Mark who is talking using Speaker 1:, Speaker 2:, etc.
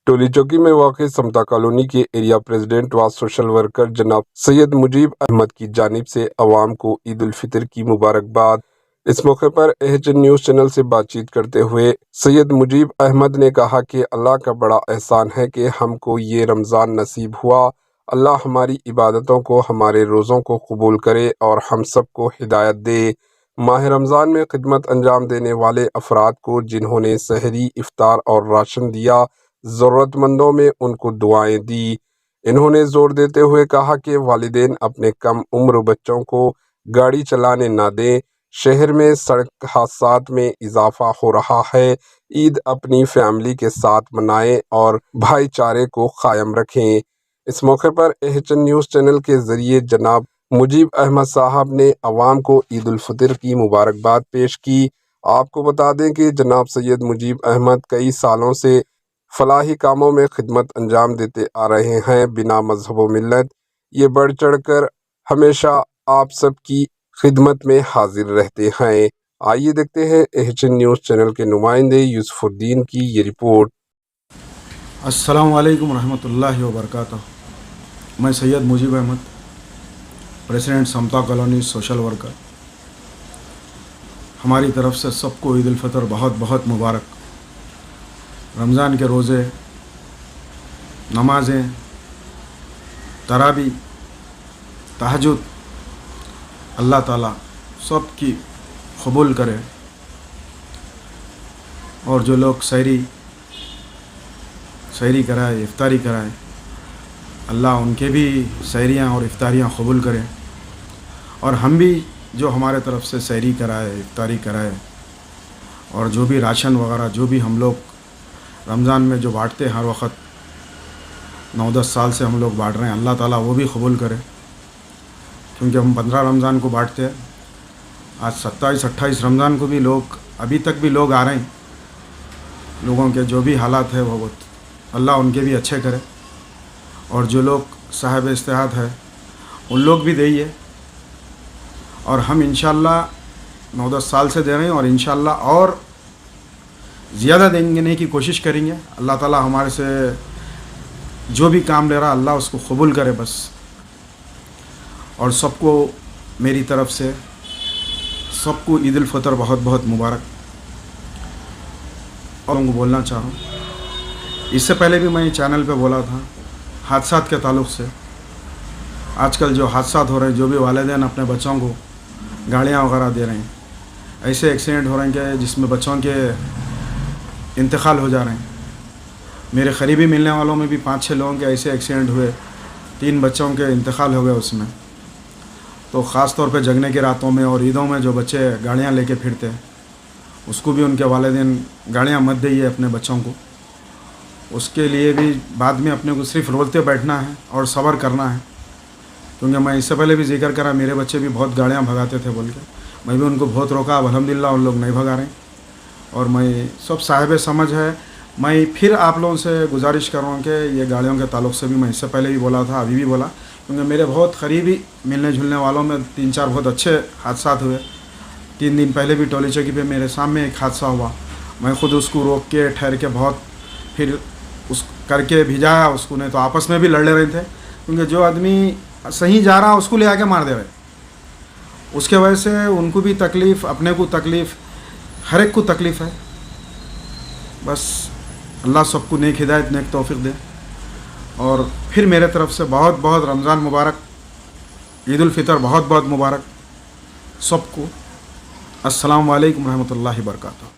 Speaker 1: टोली चौकी में वाक़ समता कॉलोनी के एरिया प्रेसिडेंट व सोशल वर्कर जनाब सैयद मुजीब अहमद की जानिब से अवाम को ईद उल फितर की मुबारकबाद। इस मौके पर एचएन न्यूज़ चैनल से बातचीत करते हुए सैयद मुजीब अहमद ने कहा कि अल्लाह का बड़ा एहसान है कि हमको ये रमज़ान नसीब हुआ। अल्लाह हमारी इबादतों को, हमारे रोज़ों को कबूल करे और हम सब को हिदायत दे। माह रमज़ान में खिदमत अंजाम देने वाले अफराद को जिन्होंने सहरी, इफ्तार और राशन दिया, ज़रूरतमंदों में उनको दुआएं दी। इन्होंने जोर देते हुए कहा कि वालिदैन अपने कम उम्र बच्चों को गाड़ी चलाने ना दें। शहर में सड़क हादसात में इजाफा हो रहा है। ईद अपनी फैमिली के साथ मनाएं और भाईचारे को कायम रखें। इस मौके पर एचएन न्यूज़ चैनल के ज़रिए जनाब मुजीब अहमद साहब ने अवाम को ईद उल फितर की मुबारकबाद पेश की। आपको बता दें कि जनाब सैयद मुजीब अहमद कई सालों से फलाही कामों में खिदमत अंजाम देते आ रहे हैं। बिना मजहब व मिल्लत ये बढ़ चढ़ कर हमेशा आप सबकी खिदमत में हाजिर रहते हैं। आइए देखते हैं एचएन न्यूज़ चैनल के नुमाइंदे यूसुफुद्दीन की ये रिपोर्ट।
Speaker 2: अस्सलामु अलैकुम रहमतुल्लाहि व बरकातुहू। मैं सैयद मुजीब अहमद, प्रेसिडेंट समता कॉलोनी सोशल वर्कर। हमारी तरफ से सबको ईद उल फितर बहुत बहुत मुबारक। रमज़ान के रोज़े, नमाज़ें, तरावी, तहज्जुद अल्लाह ताला सब की कबूल करे। और जो लोग सहरी कराए, इफ्तारी कराए, अल्लाह उनके भी सहरियाँ और इफ्तारियाँ कबूल करें। और हम भी जो हमारे तरफ से सहरी कराए, इफ्तारी कराए और जो भी राशन वगैरह जो भी हम लोग रमज़ान में जो बांटते हैं, हर वक्त 9-10 साल से हम लोग बांट रहे हैं, अल्लाह ताला वो भी कबूल करे। क्योंकि हम 15 रमज़ान को बांटते हैं, आज 27-28 रमज़ान को भी लोग, अभी तक भी लोग आ रहे हैं। लोगों के जो भी हालात है वो अल्लाह उनके भी अच्छे करे। और जो लोग साहिब इस्तेहाद है उन लोग भी देइए। और हम इंशाअल्लाह 9-10 साल से दे रहे हैं और इंशाअल्लाह और ज़्यादा देने की कोशिश करेंगे। अल्लाह ताला हमारे से जो भी काम ले रहा अल्लाह उसको कबूल करे बस। और सबको मेरी तरफ से सबको ईद उल फितर बहुत बहुत मुबारक। और उनको बोलना चाहूँ, इससे पहले भी मैं चैनल पे बोला था हादसात के ताल्लुक़ से। आजकल जो हादसात हो रहे हैं, जो भी वालिदैन अपने बच्चों को गाड़ियाँ वगैरह दे रहे हैं, ऐसे एक्सीडेंट हो रहे हैं कि जिसमें बच्चों के इंतकाल हो जा रहे हैं। मेरे करीबी मिलने वालों में भी 5-6 लोगों के ऐसे एक्सीडेंट हुए, 3 बच्चों के इंतकाल हो गए उसमें। तो ख़ास तौर पे जगने की रातों में और ईदों में जो बच्चे गाड़ियाँ लेके फिरते हैं, उसको भी उनके वालिदैन गाड़ियाँ मत देइए अपने बच्चों को। उसके लिए भी बाद में अपने को सिर्फ रोते बैठना है और सब्र करना है। क्योंकि मैं इससे पहले भी जिक्र करा, मेरे बच्चे भी बहुत गाड़ियाँ भगाते थे बोल के, मैं भी उनको बहुत रोका। अब अल्हम्दुलिल्लाह उन लोग नहीं भगा रहे। और मैं सब साहिब समझ है। मैं फिर आप लोगों से गुजारिश करूँ कि ये गाड़ियों के ताल्लुक़ से भी मैं इससे पहले भी बोला था, अभी भी बोला, क्योंकि मेरे बहुत करीबी मिलने जुलने वालों में 3-4 बहुत अच्छे हादसात हुए। 3 दिन पहले भी टोली चौकी पे मेरे सामने एक हादसा हुआ। मैं ख़ुद उसको रोक के ठहर के बहुत फिर उस करके भिजाया उसको, नहीं तो आपस में भी लड़ रहे थे। क्योंकि जो आदमी सही जा रहा उसको ले आके मार दे रहे, उसके वजह से उनको भी तकलीफ़, अपने को तकलीफ़, हर एक को तकलीफ़ है। बस अल्लाह सबको नेक हिदायत, नेक तौफीक दे। और फिर मेरे तरफ से बहुत बहुत रमज़ान मुबारक, ईद उल फितर बहुत बहुत मुबारक सबको। अस्सलामु अलैकुम रहमतुल्लाहि व बरकातुहू।